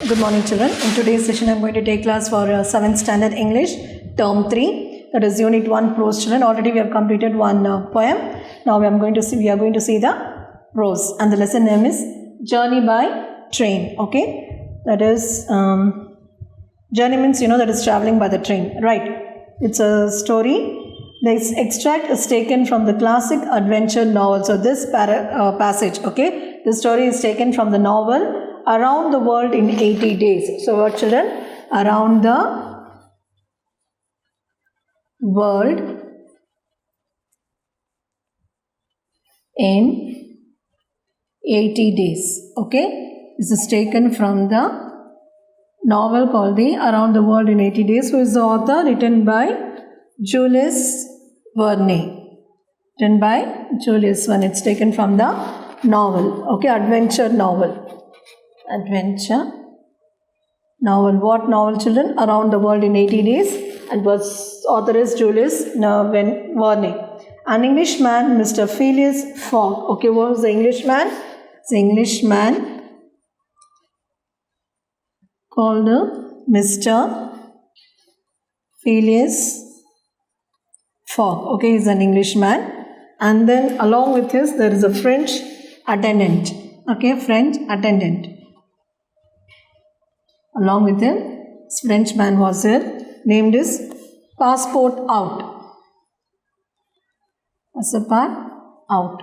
Good morning, children. In today's session, I'm going to take class for 7th Standard English, Term 3. That is Unit 1 Prose, children. Already we have completed one poem. Now we are going to see the prose. And the lesson name is Journey by Train. Okay? That is, journey means, that is traveling by the train. Right. It's a story. This extract is taken from the classic adventure novel. So this passage, okay? This story is taken from the novel Around the World in 80 Days. So what, children? Around the World in 80 Days. Okay? This is taken from the novel called the Around the World in 80 Days. Who is the author? Written by Jules Verne. Written by Jules Verne. It's taken from the novel. Okay, adventure novel. Adventure novel. What novel, children? Around the World in 80 Days. And author is Jules Verne. An Englishman, Mr. Phileas Fogg. Okay, what was the Englishman? The Englishman called Mr. Phileas Fogg. Okay, he's an Englishman. And then along with his, there is a French attendant. Okay, French attendant. Along with him, this Frenchman was there, named is Passport Out. Passport Out.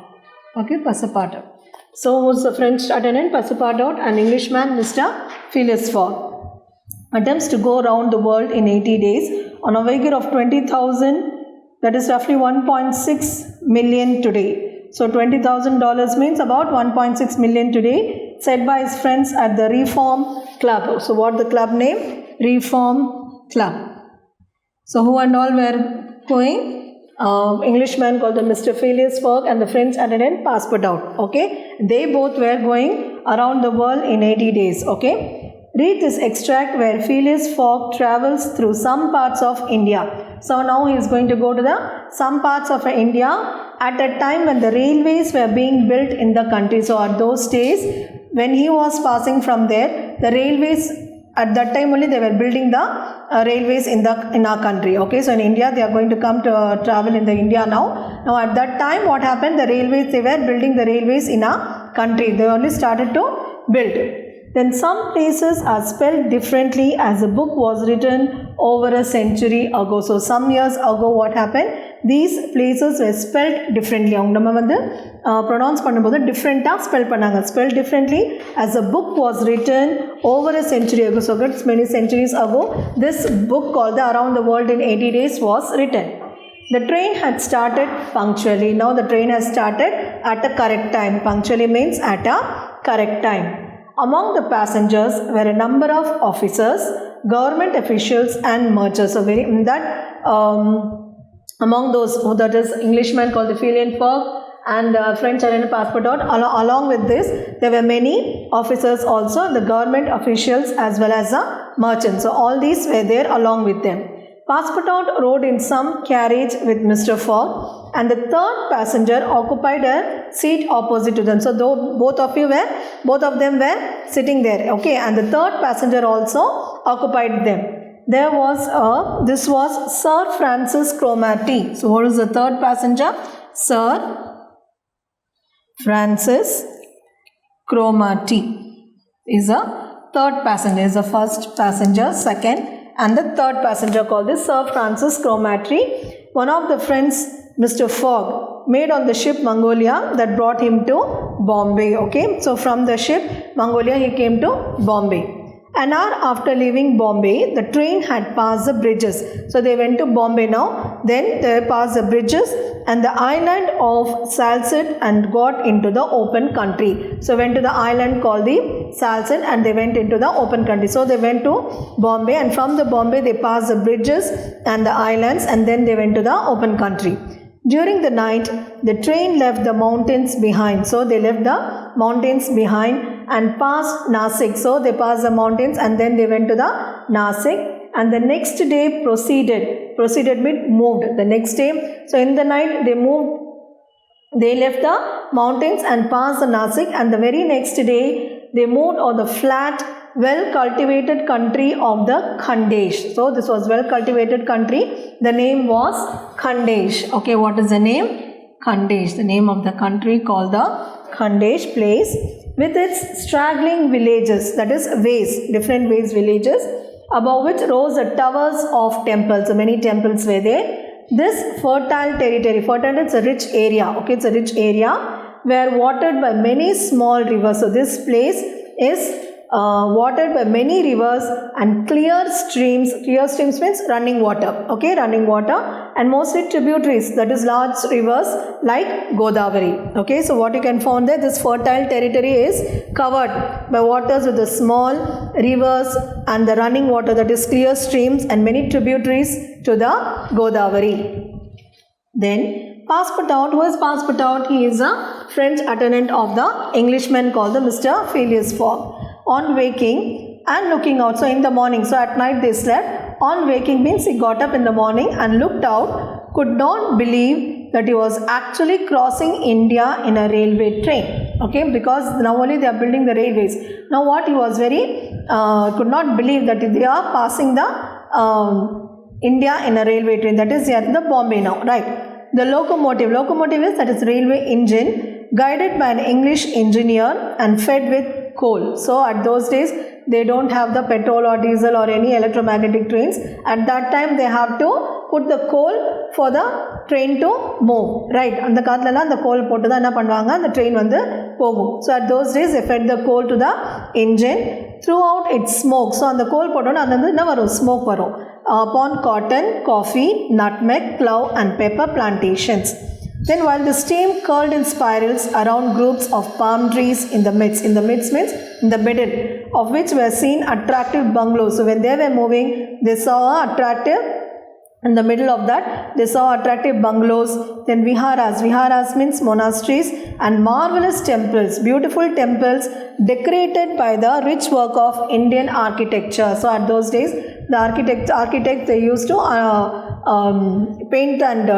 Okay, Passport Out. So, who's the French attendant? Passport Out. An Englishman, Mr. Phileas Fogg, attempts to go around the world in 80 days on a wager of 20,000. That is roughly 1.6 million today. So $20,000 means about 1.6 million today, said by his friends at the Reform Club. So what the club name? Reform Club. So who and all were going? Englishman called the Mr. Phileas Fogg and the French attendant Passport Out. Okay, they both were going around the world in 80 days. Okay. Read this extract where Phileas Fogg travels through some parts of India. So now he is going to go to some parts of India at a time when the railways were being built in the country. So at those days, when he was passing from there, the railways, at that time only they were building the railways in our country. Okay, so in India they are going to come to travel in the India now. Now at that time what happened? The railways, they were building the railways in our country. They only started to build. Then some places are spelled differently as a book was written over a century ago. So some years ago what happened? These places were spelled differently. Pronounce different spelled differently as a book was written over a century ago. So that's many centuries ago. This book called the Around the World in 80 Days was written. The train had started punctually. Now the train has started at a correct time. Punctually means at a correct time. Among the passengers were a number of officers, government officials and merchants. So among those, that is Englishman called the Phileas Fogg and French attendant Passport Out. Along with this, there were many officers also, the government officials as well as the merchants. So all these were there along with them. Passport Out rode in some carriage with Mr. Fogg, and the third passenger occupied a seat opposite to them. So both of them were sitting there. Okay, and the third passenger also occupied them. This was Sir Francis Cromarty. So what is the third passenger? Sir Francis Cromarty is a third passenger. Is the first passenger, second, and the third passenger called this Sir Francis Cromarty. One of the friends, Mr. Fogg, made on the ship Mongolia that brought him to Bombay. Okay, so from the ship Mongolia he came to Bombay. An hour after leaving Bombay, the train had passed the bridges. So they went to Bombay now. Then they passed the bridges and the island of Salsette and got into the open country. So went to the island called the Salsette and they went into the open country. So they went to Bombay, and from the Bombay they passed the bridges and the islands, and then they went to the open country. During the night, the train left the mountains behind. So they left the mountains behind and passed Nasik. So they passed the mountains and then they went to the Nasik. And the next day proceeded means moved. The next day, so in the night they moved, they left the mountains and passed the Nasik, and the very next day they moved on the flat, well cultivated country of the Khandesh. So this was well cultivated country. The name was Khandesh. Okay, what is the name? Khandesh. The name of the country called the Khandesh place, with its straggling villages, that is ways, different ways villages, above which rose the towers of temples. So many temples were there. This fertile territory, fertile, it's a rich area. Okay, it's a rich area, were watered by many small rivers. So this place is watered by many rivers and clear streams. Clear streams means running water. Okay, running water, and mostly tributaries, that is large rivers like Godavari. Okay, so what you can find there, this fertile territory is covered by waters with the small rivers and the running water, that is clear streams, and many tributaries to the Godavari. Then Passepartout. Who is Passepartout? He is a French attendant of the Englishman called the Mr. Phileas Fogg. On waking and looking out, so in the morning, so at night they slept. On waking means he got up in the morning and looked out, could not believe that he was actually crossing India in a railway train. Okay, because now only they are building the railways. Now what, he was very could not believe that they are passing the India in a railway train, that is they are in the Bombay now, right? The locomotive is, that is railway engine, guided by an English engineer and fed with coal. So at those days they don't have the petrol or diesel or any electromagnetic trains. At that time they have to put the coal for the train to move, right? And the kaathala the coal potu da enna பண்ணுவாங்க, the train வந்து போகும். So at those days they fed the coal to the engine. Throughout its smoke, so அந்த coal போட்டோன்னா அது வந்து என்ன வரும், smoke வரும். Upon cotton, coffee, nutmeg, clove and pepper plantations. Then while the steam curled in spirals around groups of palm trees in the midst means in the middle, of which were seen attractive bungalows. So when they were moving, they saw attractive, in the middle of that they saw attractive bungalows. Then viharas means monasteries, and marvelous temples, beautiful temples decorated by the rich work of Indian architecture. So at those days the architects they used to paint and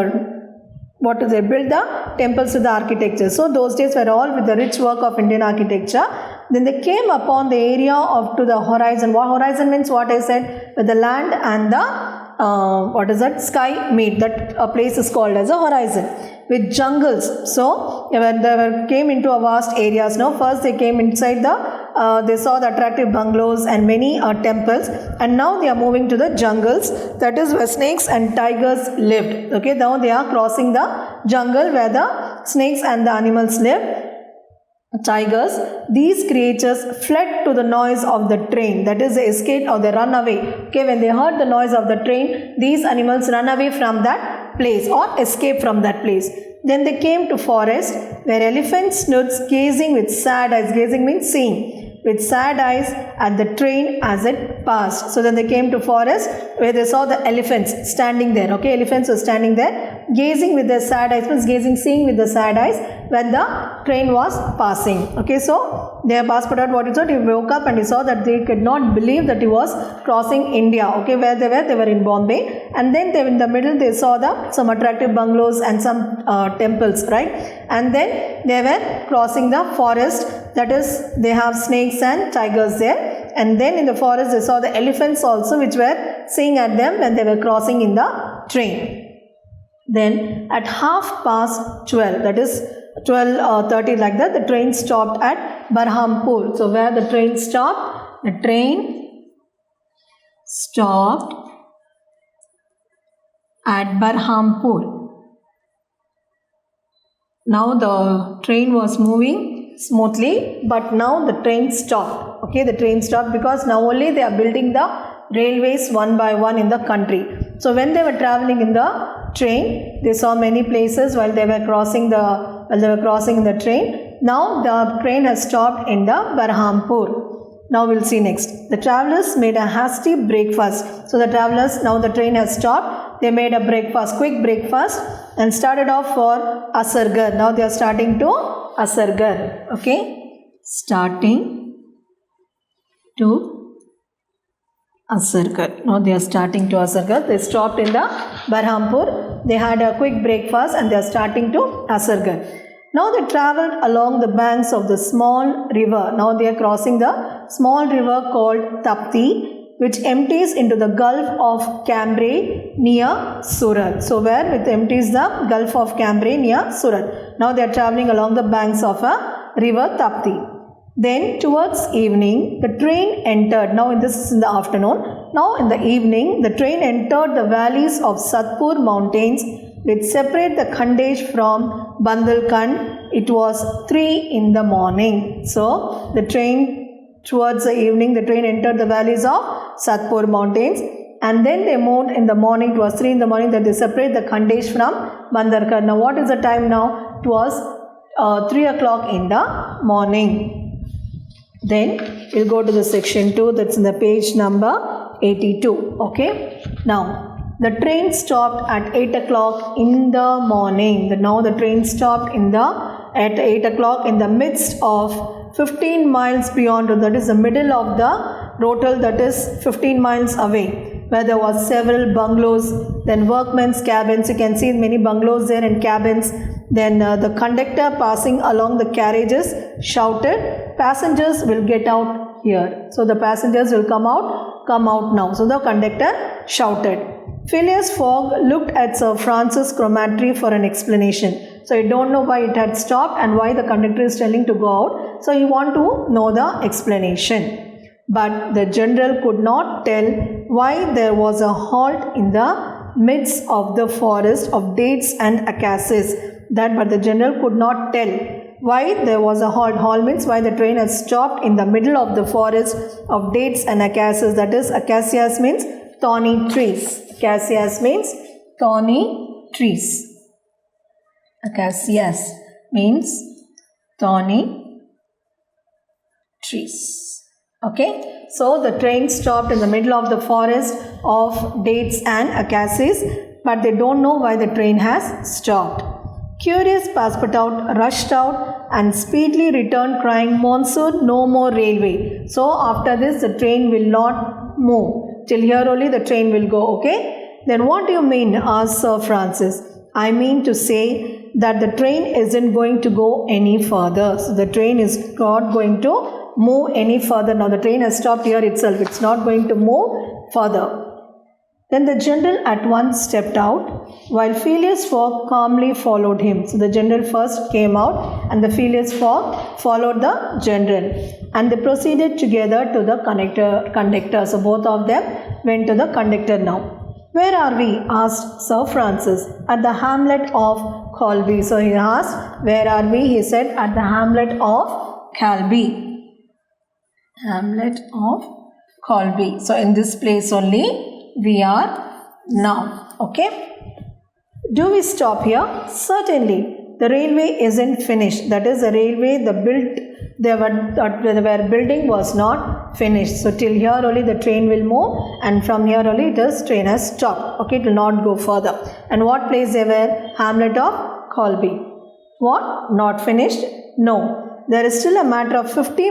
what do they build the temples to the architecture. So those days were all with the rich work of Indian architecture. Then they came upon the area of to the horizon. What horizon means, what I said, with the land and the sky meet. That place is called as a horizon, with jungles. So when they came into a vast areas. Now first they came inside they saw the attractive bungalows and many temples, and now they are moving to the jungles, that is where snakes and tigers lived. Okay, now they are crossing the jungle where the snakes and the animals live. Tigers, these creatures fled to the noise of the train, that is they escaped or they run away. Okay, when they heard the noise of the train, these animals run away from that place or escape from that place. Then they came to forest where elephants stood gazing with sad eyes. Gazing means seeing, with sad eyes at the train as it passed. So then they came to forest where they saw the elephants standing there. Okay, elephants were standing there, gazing with their sad eyes, means gazing, seeing with the sad eyes when the train was passing. Okay, so their Passepartout, what he said, he woke up and he saw that they could not believe that he was crossing India. Okay, where they were in Bombay, and then they, in the middle they saw some attractive bungalows and some temples, right? And then they were crossing the forest, that is they have snakes and tigers there, and then in the forest they saw the elephants also, which were seeing at them when they were crossing in the train. Then at 12:30, that is 12:30 like that, the train stopped at Berhampur. So where the train stopped? The train stopped at Berhampur. Now the train was moving smoothly, but now the train stopped. Okay, the train stopped because now only they are building the railways one by one in the country. So when they were traveling in the train, they saw many places while they were crossing the train. Now the train has stopped in the Berhampur. Now we'll see next. The travelers made a hasty breakfast. So the travelers, now the train has stopped, they made a breakfast, quick breakfast, and started off for Asargarh. Now they are starting to Asargarh. Okay, starting to Asargarh. Now they are starting to Asargarh. They stopped in the Berhampur. They had a quick breakfast and they are starting to Asargarh. Now they traveled along the banks of the small river. Now they are crossing the small river called Tapti, which empties into the Gulf of Cambrai near Surat. So where it empties the Gulf of Cambrai near Surat. Now they are traveling along the banks of a river Tapti. Then towards evening, the train entered. Now this is in the afternoon. Now in the evening, the train entered the valleys of Satpur mountains which separate the Khandesh from Bandalkhand. It was 3 in the morning. So the train towards the evening, the train entered the valleys of Satpur mountains, and then they moved in the morning. It was 3 in the morning that they separate the Khandesh from Bandalkhand. Now what is the time now? It was 3 o'clock in the morning. Then we'll go to the section 2, that's in the page number 82. Okay. Now the train stopped at 8 o'clock in the morning. Now the train stopped at 8 o'clock in the midst of 15 miles beyond, that is the middle of the rotal, that is 15 miles away, where there was several bungalows, then workmen's cabins. You can see many bungalows there and cabins. Then the conductor passing along the carriages shouted, "Passengers will get out here." So the passengers will come out now. So the conductor shouted. Phileas Fogg looked at Sir Francis Cromarty for an explanation. So you don't know why it had stopped and why the conductor is telling to go out. So you want to know the explanation. But the general could not tell why there was a halt in the midst of the forest of dates and acacias. But the general could not tell why there was a halt. Halt means why the train has stopped in the middle of the forest of dates and acacias. That is, acacias means thorny trees. Acacias means thorny trees. Acacias means thorny trees. Okay, so the train stopped in the middle of the forest of dates and acacias, but they don't know why the train has stopped. Curious Passepartout rushed out and speedily returned crying, "Monsieur, no more railway." So after this the train will not move. Till here only the train will go, okay? Then what do you mean? Asked Sir Francis. I mean to say that the train isn't going to go any further. So the train is not going to move any further. Now the train has stopped here itself. It's not going to move further. Then the general at once stepped out while Phileas Fogg calmly followed him. So the general first came out and the Phileas Fogg followed the general. And they proceeded together to the conductor. So both of them went to the conductor now. Where are we? Asked Sir Francis. At the hamlet of Kalvi. So he asked, where are we? He said, at the hamlet of Kalvi. Hamlet of Kalvi. So in this place only we are now. Okay. Do we stop here? Certainly. The railway isn't finished. That is, the railway they were building was not finished. So till here only the train will move, and from here only train has stopped. Okay, it will not go further. And what place they were? Hamlet of Kalvi. What? Not finished? No. There is still a matter of 50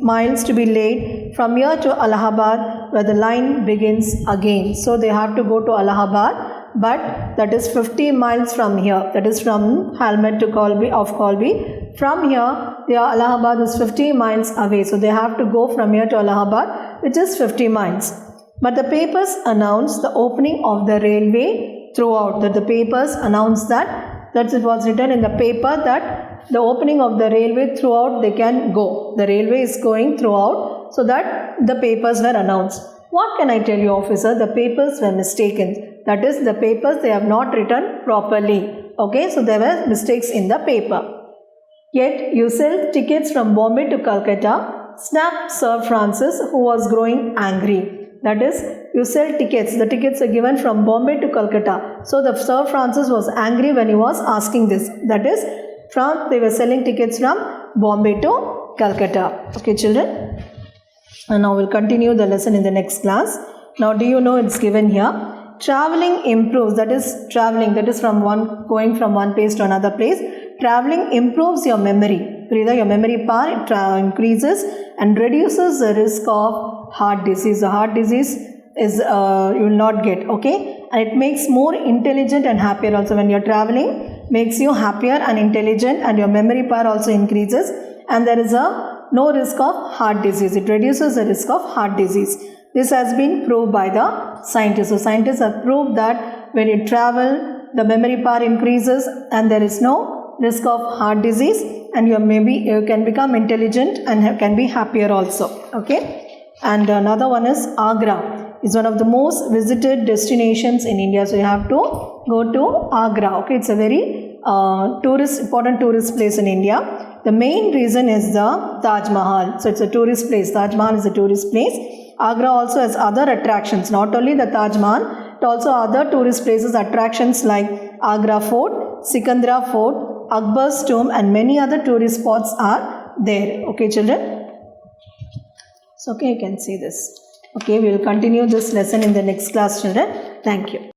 miles to be laid from here to Allahabad, where the line begins again. So they have to go to Allahabad, but that is 50 miles from here. That is from Hamlet to Kalvi. From here, Allahabad is 50 miles away. So they have to go from here to Allahabad, which is 50 miles. But the papers announced the opening of the railway throughout. That the papers announced that it was written in the paper that the opening of the railway throughout they can go. The railway is going throughout, so that the papers were announced. What can I tell you, officer? The papers were mistaken. That is, the papers they have not written properly. Okay, so there were mistakes in the paper. Yet you sell tickets from Bombay to Calcutta, snapped Sir Francis, who was growing angry. That is, you sell tickets. The tickets are given from Bombay to Calcutta. So the Sir Francis was angry when he was asking this. That is, they were selling tickets from Bombay to Calcutta. Okay, children. And now we'll continue the lesson in the next class. Now, do you know it's given here? Traveling improves. That is, traveling. That is going from one place to another place. Traveling improves your memory. Your memory power increases and reduces the risk of heart disease. The heart disease is you will not get. Okay, and it makes more intelligent and happier also. When you are traveling, makes you happier and intelligent, and your memory power also increases, and there is no risk of heart disease. It reduces the risk of heart disease. This has been proved by the scientists. So scientists have proved that when you travel, the memory power increases and there is no risk of heart disease, and you can become intelligent and can be happier also. Okay. And another one is Agra. It's one of the most visited destinations in India. So you have to go to Agra. Okay. It's a very important tourist place in India. The main reason is the Taj Mahal. So it's a tourist place. Taj Mahal is a tourist place. Agra also has other attractions, not only the Taj Mahal, but also other tourist places, attractions like Agra Fort, Sikandra Fort, Akbar's tomb, and many other tourist spots are there. Okay, children? So, okay, you can see this. Okay, we will continue this lesson in the next class, children. Thank you.